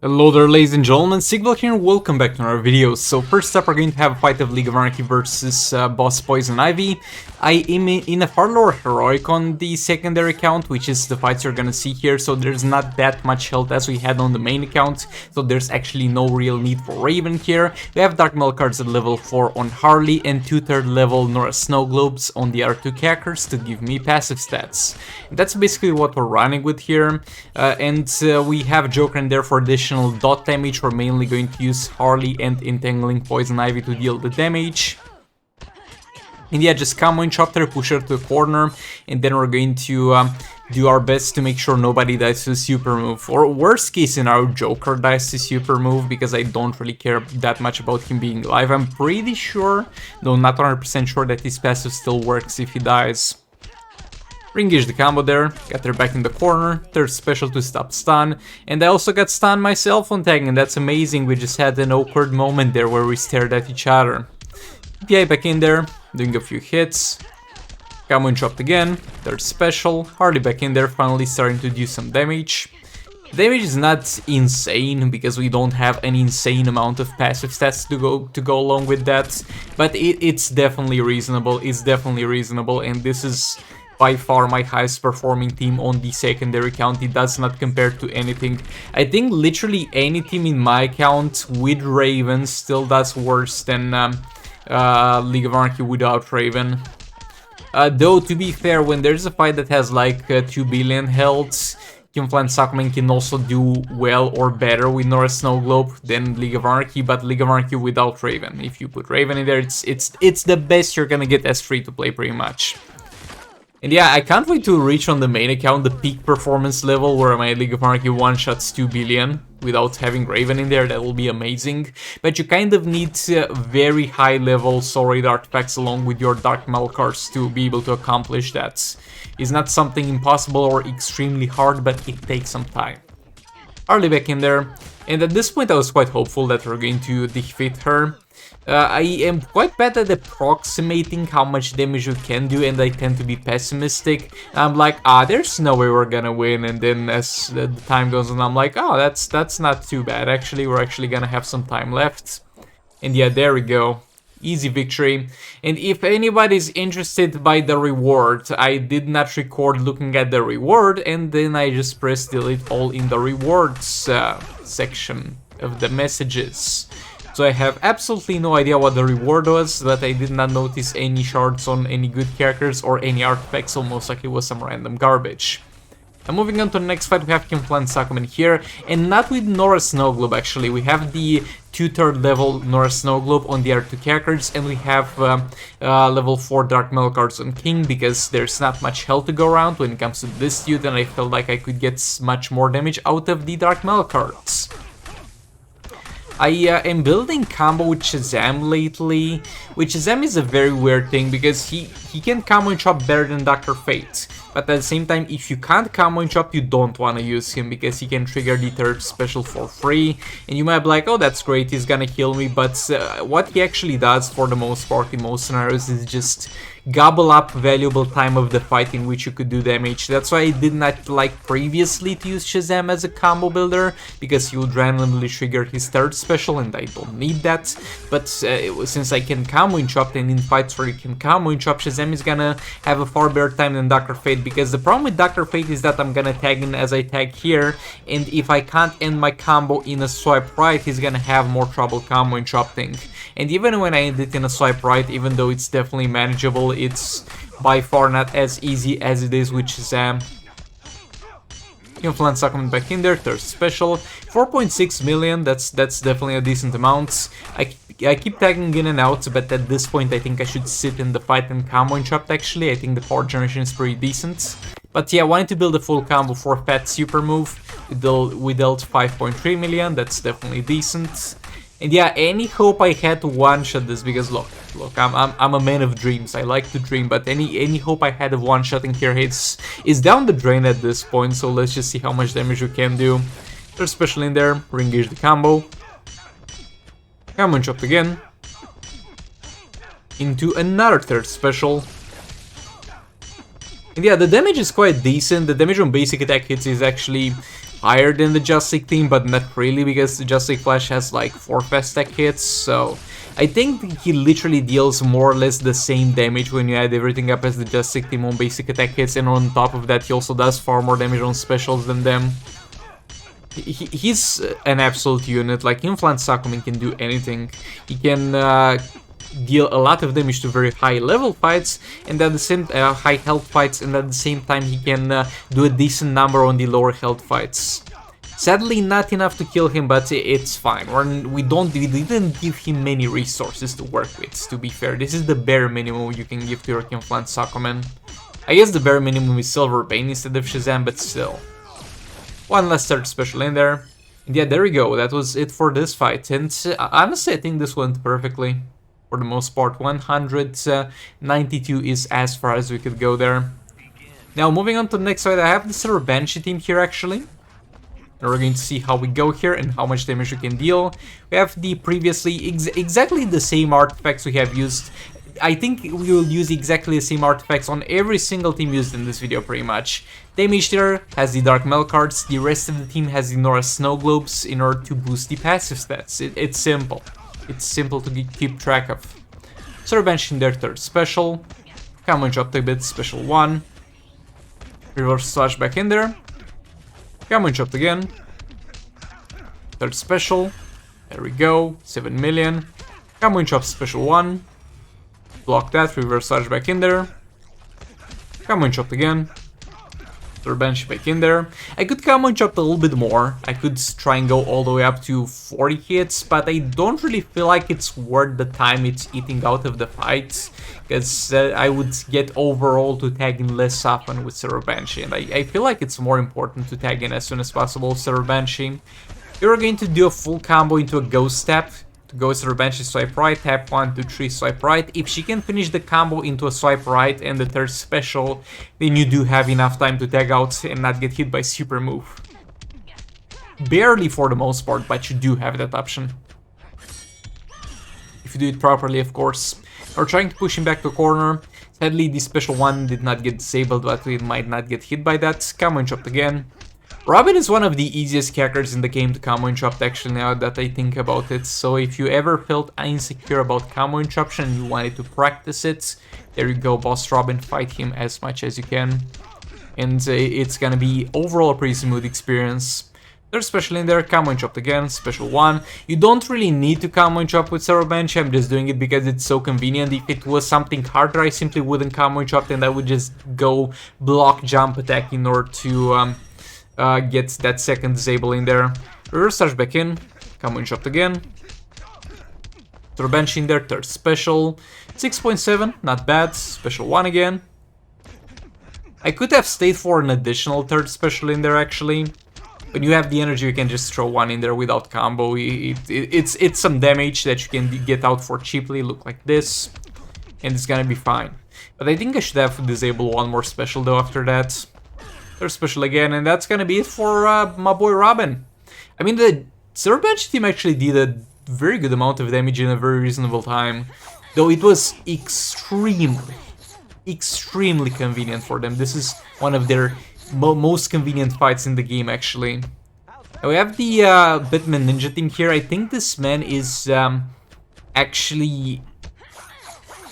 Hello there, ladies and gentlemen, Sigval here and welcome back to another video. So first up we're going to have a fight of League of Anarchy versus Boss Poison Ivy. I am in a far lower heroic on the secondary account, which is the fights you're gonna see here, so there's not that much health as we had on the main account, so there's actually no real need for Raven here. We have Dark Metal cards at level 4 on Harley and 2 3rd level Nora Snow Globes on the R2 Cackers to give me passive stats. And that's basically what we're running with here, we have Joker in there for additional dot damage. We're mainly going to use Harley and Entangling Poison Ivy to deal the damage. And yeah, just combo and chop her, push her to the corner, and then we're going to do our best to make sure nobody dies to the super move. Or worst case scenario, Joker dies to super move, because I don't really care that much about him being alive. I'm pretty sure, though not 100% sure, that his passive still works if he dies. Re-engage the combo there, got her back in the corner, third special to stop stun, and I also got stunned myself on tag, and that's amazing. We just had an awkward moment there where we stared at each other. PI back in there, doing a few hits, combo and chopped again, third special, Harley back in there, finally starting to do some damage. Damage is not insane because we don't have an insane amount of passive stats to go along with that, but it's definitely reasonable. And this is by far my highest performing team on the secondary account. It does not compare to anything. I think literally any team in my account with Raven still does worse than League of Anarchy without Raven. Though, to be fair, when there's a fight that has like 2 billion health, Aquaman can also do well or better with Nora Snow Globe than League of Anarchy, but League of Anarchy without Raven. If you put Raven in there, it's the best you're gonna get as free to play pretty much. And yeah, I can't wait to reach on the main account the peak performance level where my League of Anarchy one-shots 2 billion without having Raven in there. That will be amazing. But you kind of need very high level soul raid artifacts along with your Dark Metal cards to be able to accomplish that. It's not something impossible or extremely hard, but it takes some time. Harley back in there, and at this point I was quite hopeful that we're going to defeat her. I am quite bad at approximating how much damage you can do, and I tend to be pessimistic. I'm like, there's no way we're gonna win, and then as the time goes on, I'm like, that's not too bad, actually, we're actually gonna have some time left. And yeah, there we go. Easy victory. And if anybody's interested by the reward, I did not record looking at the reward, and then I just pressed delete all in the rewards section of the messages. So I have absolutely no idea what the reward was, but I did not notice any shards on any good characters or any artifacts, so most likely it was some random garbage. And moving on to the next fight, we have Aquaman here, and not with Nora Snow Globe actually. We have the 2 3rd level Nora Snow Globe on the R2 characters, and we have level 4 Dark Metal cards on King, because there's not much health to go around when it comes to this dude, and I felt like I could get much more damage out of the Dark Metal cards. I am building combo with Shazam lately, which Shazam is a very weird thing because he can combo and chop better than Dr. Fate. But at the same time, if you can't combo and chop, you don't want to use him because he can trigger the 3rd special for free. And you might be like, oh, that's great, he's gonna kill me. But what he actually does for the most part in most scenarios is just gobble up valuable time of the fight in which you could do damage. That's why I did not like previously to use Shazam as a combo builder, because he would randomly trigger his 3rd special and I don't need that. But since I can combo and chop, and in fights where you can combo and chop, Shazam is gonna have a far better time than Dr. Fate, because the problem with Dr. Fate is that I'm gonna tag in as I tag here, and if I can't end my combo in a swipe right, he's gonna have more trouble combo and chopping. And even when I end it in a swipe right, even though it's definitely manageable, it's by far not as easy as it is with Shazam. Influence coming back in there, 3rd special, 4.6 million, that's definitely a decent amount. I keep tagging in and out, but at this point I think I should sit in the fight and combo and chop actually. I think the power generation is pretty decent. But yeah, I wanted to build a full combo for Fat Super Move. We dealt 5.3 million, that's definitely decent. And yeah, any hope I had to one-shot this, because look, I'm a man of dreams, I like to dream, but any hope I had of one-shotting here is down the drain at this point, so let's just see how much damage we can do. There's special in there, re-engage the combo. Combo and chop again. Into another 3rd special. And yeah, the damage is quite decent. The damage on basic attack hits is actually higher than the Just League team, but not really, because the Just League Flash has like 4 fast attack hits, so I think he literally deals more or less the same damage when you add everything up as the Just League team on basic attack hits, and on top of that he also does far more damage on specials than them. He's an absolute unit. Like, Atlantis Aquaman can do anything. He can deal a lot of damage to very high level fights, and at the same high health fights, and at the same time he can do a decent number on the lower health fights. Sadly, not enough to kill him, but it's fine. We didn't give him many resources to work with, to be fair. This is the bare minimum you can give to your Atlantis Aquaman. I guess the bare minimum is Silver Bane instead of Shazam, but still. One last third special in there. And yeah, there we go. That was it for this fight. And honestly, I think this went perfectly. For the most part, 192 is as far as we could go there. Now, moving on to the next fight, I have the Silver Banshee team here, actually. And we're going to see how we go here and how much damage we can deal. We have the previously exactly the same artifacts we have used. I think we will use exactly the same artifacts on every single team used in this video, pretty much. Damage Dealer has the Dark Mel cards, the rest of the team has the Nora Snow Globes in order to boost the passive stats. It's simple. It's simple to keep track of. Silver Banshee in their third special. Common Chop a bit, special 1. Reverse Slash back in there. Common Chop again. Third special. There we go, 7 million. Common Chop special 1. Block that, reverse slash back in there. Common Chop again. Silver Banshee back in there. I could Common Chop a little bit more. I could try and go all the way up to 40 hits, but I don't really feel like it's worth the time it's eating out of the fight, because I would get overall to tag in less often with Silver Banshee, and I feel like it's more important to tag in as soon as possible Silver Banshee. You're going to do a full combo into a Ghost Tap. To go Silver Banshee, swipe right, tap 1, 2, 3, swipe right. If she can finish the combo into a swipe right and the third special, then you do have enough time to tag out and not get hit by super move. Barely for the most part, but you do have that option. If you do it properly, of course. We're trying to push him back to the corner. Sadly, the special 1 did not get disabled, but it might not get hit by that. Combo chopped again. Robin is one of the easiest characters in the game to combo interrupt, actually, now that I think about it. So if you ever felt insecure about combo interruption and you wanted to practice it, there you go, Boss Robin, fight him as much as you can. And it's gonna be overall a pretty smooth experience. There's special in there, combo interrupt again, special 1. You don't really need to combo interrupt with Silver Banshee, I'm just doing it because it's so convenient. If it was something harder, I simply wouldn't combo interrupt and I would just go block jump attack in order to get that second disable in there. Reverse slash back in, combo interrupt again. Silver Banshee in there, third special. 6.7, not bad, special 1 again. I could have stayed for an additional third special in there, actually. When you have the energy, you can just throw 1 in there without combo. It's some damage that you can get out for cheaply, look like this. And it's gonna be fine. But I think I should have disabled 1 more special though after that. Third special again, and that's gonna be it for my boy Robin. I mean, the Silver Banshee team actually did a very good amount of damage in a very reasonable time. Though it was extremely convenient for them. This is one of their most convenient fights in the game, actually. Now we have the Batman Ninja team here. I think this man is actually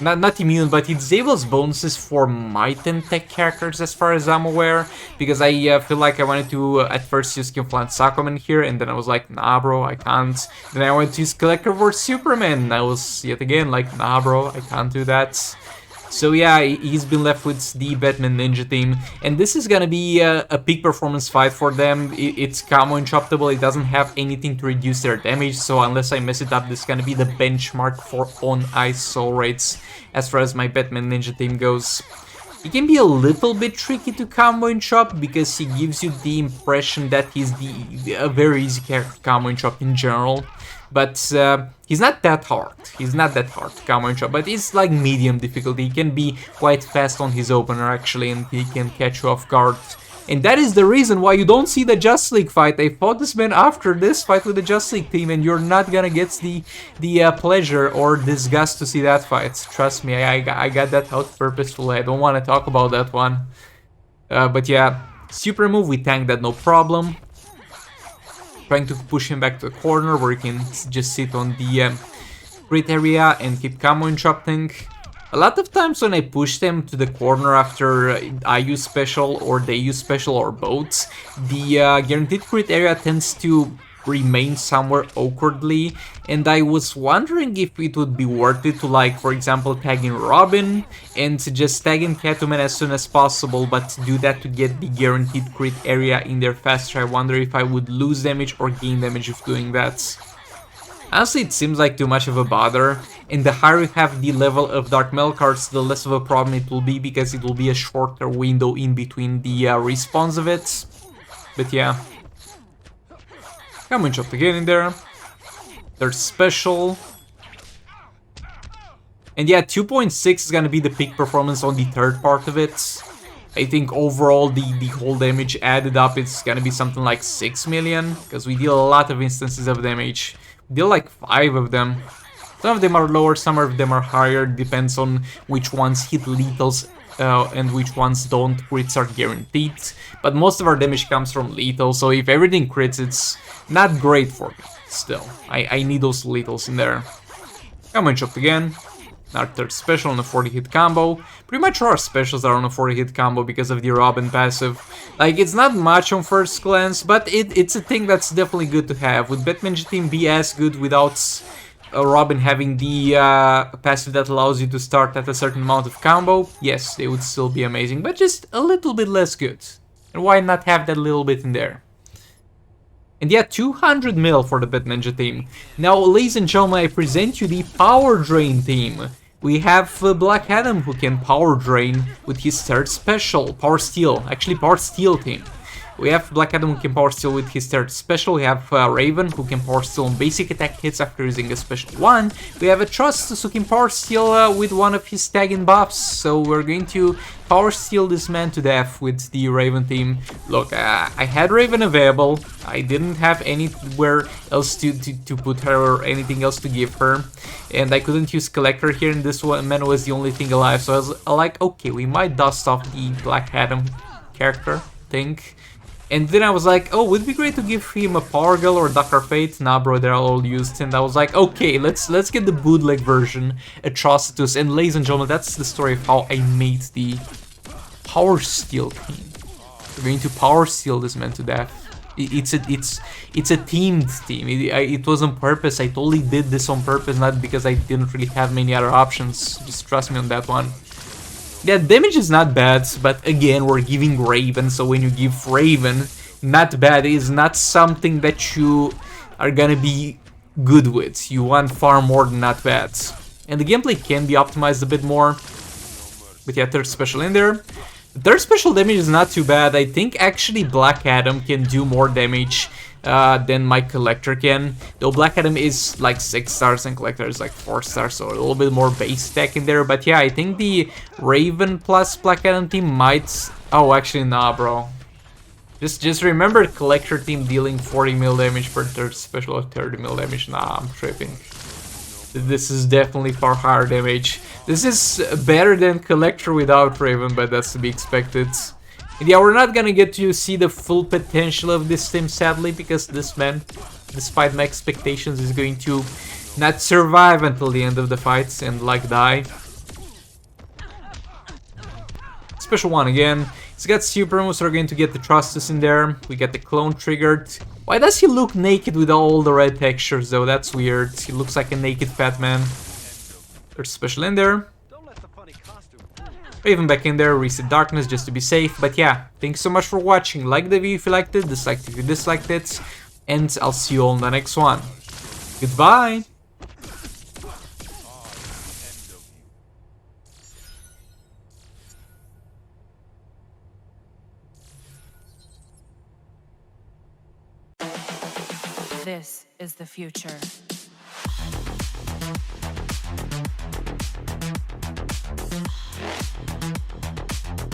not immune, but it disables bonuses for Might and Tech characters as far as I'm aware. Because I feel like I wanted to at first use Atlantis Aquaman here, and then I was like, nah bro, I can't. Then I wanted to use Collector vs Superman, and I was yet again like, nah bro, I can't do that. So yeah, he's been left with the Batman Ninja team, and this is gonna be a peak performance fight for them. It's combo interruptible, it doesn't have anything to reduce their damage, so unless I mess it up, this is gonna be the benchmark for on-ice soul rates as far as my Batman Ninja team goes. He can be a little bit tricky to combo interrupt because he gives you the impression that he's a very easy character to combo interrupt in general. But he's not that hard. He's not that hard to combo interrupt, but it's like medium difficulty. He can be quite fast on his opener actually, and he can catch you off guard. And that is the reason why you don't see the Just League fight. I fought this man after this fight with the Just League team, and you're not gonna get the pleasure or disgust to see that fight. Trust me, I got that out purposefully. I don't want to talk about that one. But yeah, super move, we tanked that no problem. trying to push him back to the corner where he can just sit on the crit area and keep combo interrupting. A lot of times when I push them to the corner after I use special or they use special or both, the guaranteed crit area tends to remain somewhere awkwardly, and I was wondering if it would be worth it to, like, for example, tag in Robin and just tag in Catwoman as soon as possible, but do that to get the guaranteed crit area in there faster. I wonder if I would lose damage or gain damage if doing that. Honestly, it seems like too much of a bother, and the higher you have the level of Dark Metal cards, the less of a problem it will be, because it will be a shorter window in between the respawns of it. But yeah. Come on, chop again in there. There's special. And yeah, 2.6 is gonna be the peak performance on the third part of it. I think overall the whole damage added up, it's gonna be something like 6 million, because we deal a lot of instances of damage. We deal like 5 of them. Some of them are lower, some of them are higher, depends on which ones hit lethals and which ones don't. Crits are guaranteed, but most of our damage comes from lethal, so if everything crits, it's not great for me. Still, I need those lethals in there. Come on, chopped again. Our third special on a 40-hit combo. Pretty much all our specials are on a 40-hit combo because of the Robin passive. Like, it's not much on first glance, but it's a thing that's definitely good to have. Would Batman team be as good without Robin having the passive that allows you to start at a certain amount of combo? Yes, they would still be amazing, but just a little bit less good. And why not have that little bit in there? And yeah, 200 mil for the Bat Ninja team. Now, ladies and gentlemen, I present you the Power Drain team. We have Black Adam, who can Power Drain with his third special, Power Steel. Actually, Power Steel team. We have Black Adam, who can Power Steel with his third special. We have Raven, who can Power Steel on basic attack hits after using a special one. We have Atlantis, who can Power Steel with one of his tagging buffs. So we're going to Power Steel this man to death with the Raven team. Look, I had Raven available. I didn't have anywhere else to put her or anything else to give her. And I couldn't use Collector here, and this one man was the only thing alive. So I was like, okay, we might dust off the Black Adam character thing. And then I was like, oh, would it be great to give him a Power Girl or Dr. Fate? Nah, bro, they're all used. And I was like, okay, let's get the bootleg version, Atrocitus. And ladies and gentlemen, that's the story of how I made the Power Steel team. We're going to Power Steel this man to death. It's a teamed team. It was on purpose. I totally did this on purpose, not because I didn't really have many other options. Just trust me on that one. Yeah, damage is not bad, but again, we're giving Raven, so when you give Raven, not bad is not something that you are gonna be good with. You want far more than not bad. And the gameplay can be optimized a bit more. But yeah, third special in there. The third special damage is not too bad. I think actually Black Adam can do more damage than my Collector can. Though Black Adam is like 6 stars and Collector is like 4 stars, so a little bit more base tech in there. But yeah, I think the Raven plus Black Adam team might... Oh, actually, nah, bro. Just remember Collector team dealing 40 mil damage per third special or 30 mil damage. Nah, I'm tripping. This is definitely far higher damage. This is better than Collector without Raven, but that's to be expected. And yeah, we're not gonna get to see the full potential of this team, sadly, because this man, despite my expectations, is going to not survive until the end of the fights and, like, die. Special one again. He's got super moves, so we're going to get the Trustus in there. We get the clone triggered. Why does he look naked with all the red textures, though? That's weird. He looks like a naked fat man. There's special in there. Raven back in there, reset darkness just to be safe. But yeah, thanks so much for watching. Like the video if you liked it, dislike if you disliked it, and I'll see you all in the next one. Goodbye! This is the future.